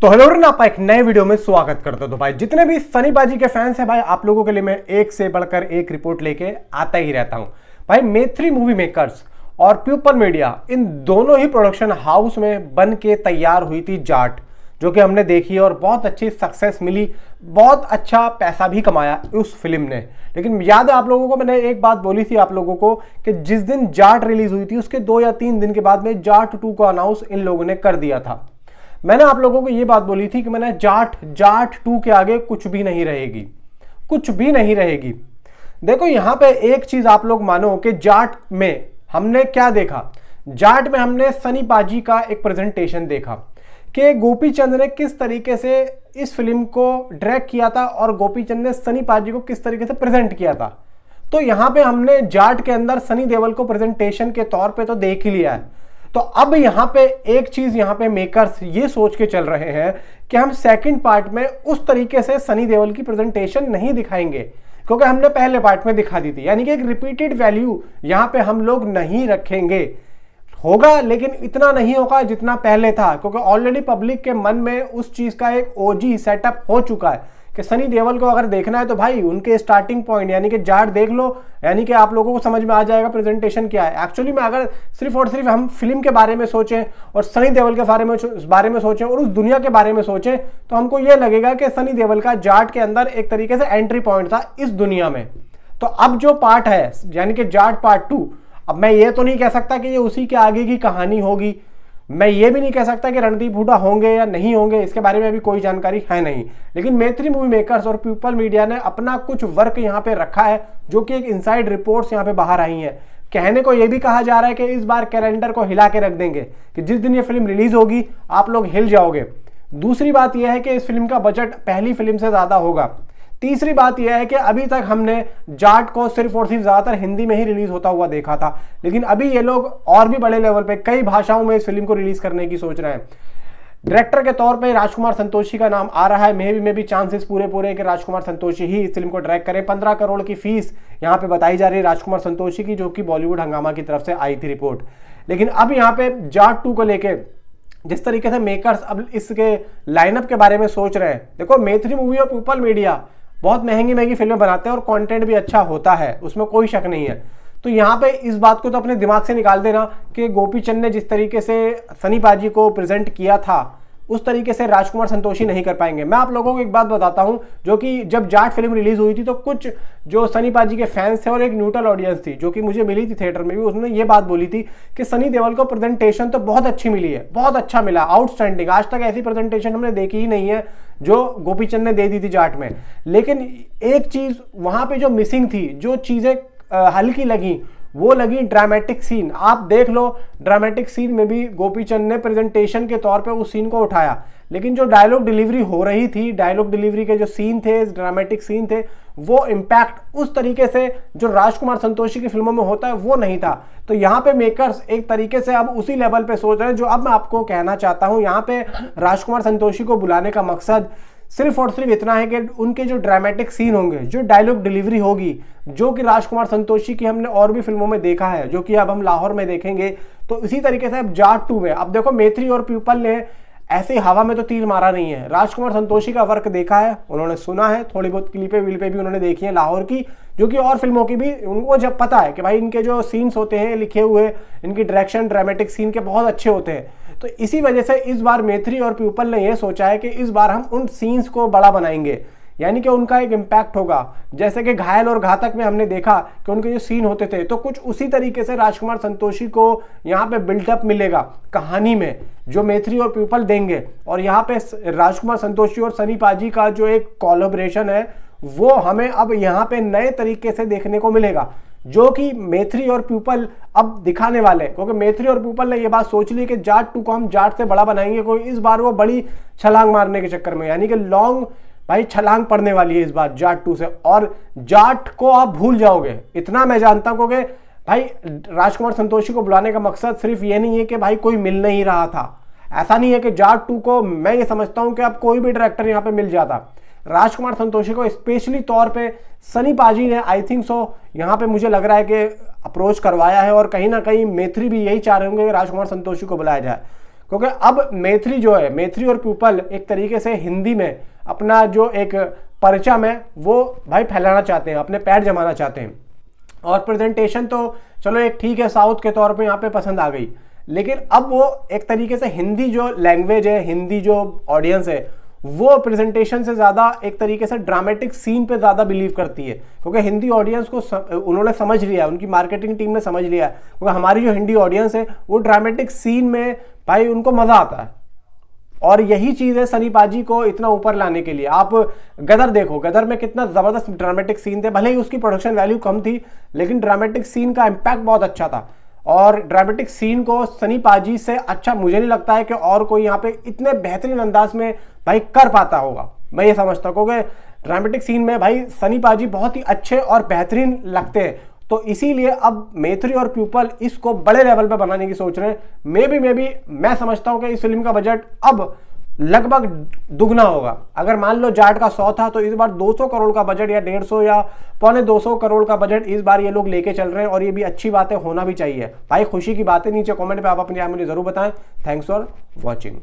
तो hello everyone, आपका एक नए वीडियो में स्वागत करता हूं। तो भाई जितने भी सनी पाजी के फैंस हैं भाई, आप लोगों के लिए मैं एक से बढ़कर एक रिपोर्ट लेके आता ही रहता हूं। भाई मैत्री मूवी मेकर्स और पीपल मीडिया, इन दोनों ही प्रोडक्शन हाउस में बन के तैयार हुई थी जाट, जो कि हमने देखी और बहुत अच्छी सक्सेस मिली, बहुत अच्छा पैसा भी कमाया उस फिल्म ने। लेकिन याद है आप लोगों को, मैंने एक बात बोली थी आप लोगों को कि जिस दिन जाट रिलीज हुई थी उसके 2 या 3 दिन के बाद में जाट 2 को अनाउंस इन लोगों ने कर दिया था। मैंने आप लोगों को ये बात बोली थी कि मैंने जाट 2 के आगे कुछ भी नहीं रहेगी, कुछ भी नहीं रहेगी। देखो यहां पे एक चीज आप लोग मानो कि जाट में हमने क्या देखा। जाट में हमने सनी पाजी का एक प्रेजेंटेशन देखा कि गोपी चंद ने किस तरीके से इस फिल्म को डायरेक्ट किया था और गोपी चंद ने सनी पाजी को किस तरीके से प्रेजेंट किया था। तो यहां पे हमने जाट के अंदर सनी देओल को प्रेजेंटेशन के तौर पे तो देख ही लिया है। तो अब यहां पे एक चीज, यहां पे मेकर्स ये सोच के चल रहे हैं कि हम सेकंड पार्ट में उस तरीके से सनी देओल की प्रेजेंटेशन नहीं दिखाएंगे, क्योंकि हमने पहले पार्ट में दिखा दी थी। यानी कि एक रिपीटेड वैल्यू यहां पे हम लोग नहीं रखेंगे। होगा लेकिन इतना नहीं होगा जितना पहले था, क्योंकि ऑलरेडी पब्लिक के मन में उस चीज का एक ओजी सेटअप हो चुका है कि सनी देओल को अगर देखना है तो भाई उनके स्टार्टिंग पॉइंट यानी कि जाट देख लो, यानी कि आप लोगों को समझ में आ जाएगा प्रेजेंटेशन क्या है। एक्चुअली में अगर सिर्फ और सिर्फ हम फिल्म के बारे में सोचें और सनी देओल के बारे में सोचें और उस दुनिया के बारे में सोचें तो हमको ये लगेगा कि सनी देओल का जाट के अंदर एक तरीके से एंट्री पॉइंट था इस दुनिया में। तो अब जो पार्ट है यानी कि जाट पार्ट 2, अब मैं ये तो नहीं कह सकता कि ये उसी के आगे की कहानी होगी, मैं ये भी नहीं कह सकता कि रणदीप हुड्डा होंगे या नहीं होंगे, इसके बारे में अभी कोई जानकारी है नहीं। लेकिन मैत्री मूवी मेकर्स और पीपल मीडिया ने अपना कुछ वर्क यहाँ पे रखा है, जो कि एक इनसाइड रिपोर्ट्स यहाँ पे बाहर आई हैं। कहने को ये भी कहा जा रहा है कि इस बार कैलेंडर को हिला के रख देंगे कि जिस दिन ये फिल्म रिलीज होगी आप लोग हिल जाओगे। दूसरी बात यह है कि इस फिल्म का बजट पहली फिल्म से ज्यादा होगा। तीसरी बात यह है कि अभी तक हमने जाट को सिर्फ और सिर्फ ज्यादातर हिंदी में ही रिलीज होता हुआ देखा था, लेकिन अभी ये लोग और भी बड़े लेवल पे कई भाषाओं में इस फिल्म को रिलीज करने की सोच रहे हैं। डायरेक्टर के तौर पे राजकुमार संतोषी का नाम आ रहा है। मे भी चांसेस पूरे कि राजकुमार संतोषी ही इस फिल्म को डायरेक्ट करें। 15 करोड़ की फीस यहाँ पे बताई जा रही है राजकुमार संतोषी की, जो कि बॉलीवुड हंगामा की तरफ से आई थी रिपोर्ट। लेकिन अब यहाँ पे जाट 2 को लेके जिस तरीके से मेकर्स अब इसके लाइनअप के बारे में सोच रहे हैं, देखो मैत्री मूवी और पीपल मीडिया बहुत महंगी फिल्में बनाते हैं और कंटेंट भी अच्छा होता है, उसमें कोई शक नहीं है। तो यहाँ पे इस बात को तो अपने दिमाग से निकाल देना कि गोपी चंद ने जिस तरीके से सनी पाजी को प्रेजेंट किया था उस तरीके से राजकुमार संतोषी नहीं कर पाएंगे। मैं आप लोगों को एक बात बताता हूं, जो कि जब जाट फिल्म रिलीज हुई थी तो कुछ जो सनी पाजी के फैंस थे और एक न्यूट्रल ऑडियंस थी जो कि मुझे मिली थी थिएटर में भी, उसने ये बात बोली थी कि सनी देओल को प्रेजेंटेशन तो बहुत अच्छी मिली है, बहुत अच्छा मिला, आउटस्टैंडिंग। आज तक ऐसी प्रेजेंटेशन हमने देखी ही नहीं है जो गोपी चंद ने दे दी थी जाट में। लेकिन एक चीज वहां पे जो मिसिंग थी, जो चीजें हल्की लगी, वो लगी ड्रामेटिक सीन। आप देख लो ड्रामेटिक सीन में भी गोपी चंद ने प्रेजेंटेशन के तौर पे उस सीन को उठाया, लेकिन जो डायलॉग डिलीवरी हो रही थी, डायलॉग डिलीवरी के जो सीन थे, ड्रामेटिक सीन थे, वो इम्पैक्ट उस तरीके से जो राजकुमार संतोषी की फिल्मों में होता है वो नहीं था। तो यहाँ पे मेकर्स एक तरीके से अब उसी लेवल पे सोच रहे हैं। जो अब मैं आपको कहना चाहता हूँ, यहाँ पे राजकुमार संतोषी को बुलाने का मकसद सिर्फ और सिर्फ इतना है कि उनके जो ड्रामेटिक सीन होंगे, जो डायलॉग डिलीवरी होगी, जो कि राजकुमार संतोषी की हमने और भी फिल्मों में देखा है, जो कि अब हम लाहौर में देखेंगे, तो इसी तरीके से अब जाट 2 में अब देखो मैत्री और पीपल ने ऐसे हवा में तो तीर मारा नहीं है। राजकुमार संतोषी का वर्क देखा है, उन्होंने सुना है, थोड़ी बहुत क्लिपे विलिपे भी उन्होंने देखी है लाहौर की, जो कि और फिल्मों की भी उनको जब पता है कि भाई इनके जो सीन्स होते हैं लिखे हुए, इनकी डायरेक्शन ड्रामेटिक सीन के बहुत अच्छे होते हैं। तो इसी वजह से इस बार मैत्री और पीपल ने यह सोचा है कि इस बार हम उन सीन्स को बड़ा बनाएंगे, यानी कि उनका एक इम्पैक्ट होगा। जैसे कि घायल और घातक में हमने देखा कि उनके जो सीन होते थे, तो कुछ उसी तरीके से राजकुमार संतोषी को यहाँ पे बिल्डअप मिलेगा कहानी में, जो मैत्री और पीपल देंगे। और यहाँ पे राजकुमार संतोषी और सनी पाजी का जो एक कोलैबोरेशन है वो हमें अब यहाँ पे नए तरीके से देखने को मिलेगा, जो कि मैत्री और पीपल अब दिखाने वाले हैं। क्योंकि मैत्री और पीपल ने ये बात सोच ली कि जाट 2 को हम जाट से बड़ा बनाएंगे, कोई इस बार वो बड़ी छलांग मारने के चक्कर में, यानी कि लॉन्ग भाई छलांग पड़ने वाली है इस बार जाट 2 से, और जाट को आप भूल जाओगे, इतना मैं जानता हूं। क्योंकि भाई राजकुमार संतोषी को बुलाने का मकसद सिर्फ ये नहीं है कि भाई कोई मिल नहीं रहा था, ऐसा नहीं है कि जाट 2 को मैं ये समझता हूं कि अब कोई भी डायरेक्टर यहाँ पे मिल जाता। राजकुमार संतोषी को स्पेशली तौर पे सनी पाजी ने आई थिंक सो यहाँ पे मुझे लग रहा है कि अप्रोच करवाया है, और कहीं ना कहीं मैत्री भी यही चाह रहे होंगे कि राजकुमार संतोषी को बुलाया जाए। क्योंकि अब मैथिली जो है, मैथिली और प्यूपल एक तरीके से हिंदी में अपना जो एक परचम है वो भाई फैलाना चाहते हैं, अपने पैर जमाना चाहते हैं। और प्रेजेंटेशन तो चलो एक ठीक है, साउथ के तौर पे यहाँ पे पसंद आ गई, लेकिन अब वो एक तरीके से हिंदी जो लैंग्वेज है, हिंदी जो ऑडियंस है, वो प्रेजेंटेशन से ज़्यादा एक तरीके से ड्रामेटिक सीन पे ज़्यादा बिलीव करती है, क्योंकि हिंदी ऑडियंस को उन्होंने समझ लिया है, उनकी मार्केटिंग टीम ने समझ लिया है, क्योंकि हमारी जो हिंदी ऑडियंस है वो ड्रामेटिक सीन में भाई उनको मज़ा आता है। और यही चीज़ है सनी पाजी को इतना ऊपर लाने के लिए। आप गदर देखो, गदर में कितना ज़बरदस्त ड्रामेटिक सीन थे, भले ही उसकी प्रोडक्शन वैल्यू कम थी, लेकिन ड्रामेटिक सीन का इम्पैक्ट बहुत अच्छा था। और ड्रामेटिक सीन को सनी पाजी से अच्छा मुझे नहीं लगता है कि और कोई यहाँ पे इतने बेहतरीन अंदाज में भाई कर पाता होगा, मैं ये समझता हूँ, क्योंकि ड्रामेटिक सीन में भाई सनी पाजी बहुत ही अच्छे और बेहतरीन लगते हैं। तो इसीलिए अब मैथिली और प्यूपल इसको बड़े लेवल पे बनाने की सोच रहे हैं। मे बी मैं समझता हूं कि इस फिल्म का बजट अब लगभग दुगना होगा। अगर मान लो जाट का 100 था, तो इस बार 200 करोड़ का बजट या 150 या 225 करोड़ का बजट इस बार ये लोग लेके चल रहे हैं। और ये भी अच्छी बात है, होना भी चाहिए भाई, खुशी की बात है। नीचे कमेंट पे आप अपनी राय मुझे जरूर बताएं। Thanks for watching.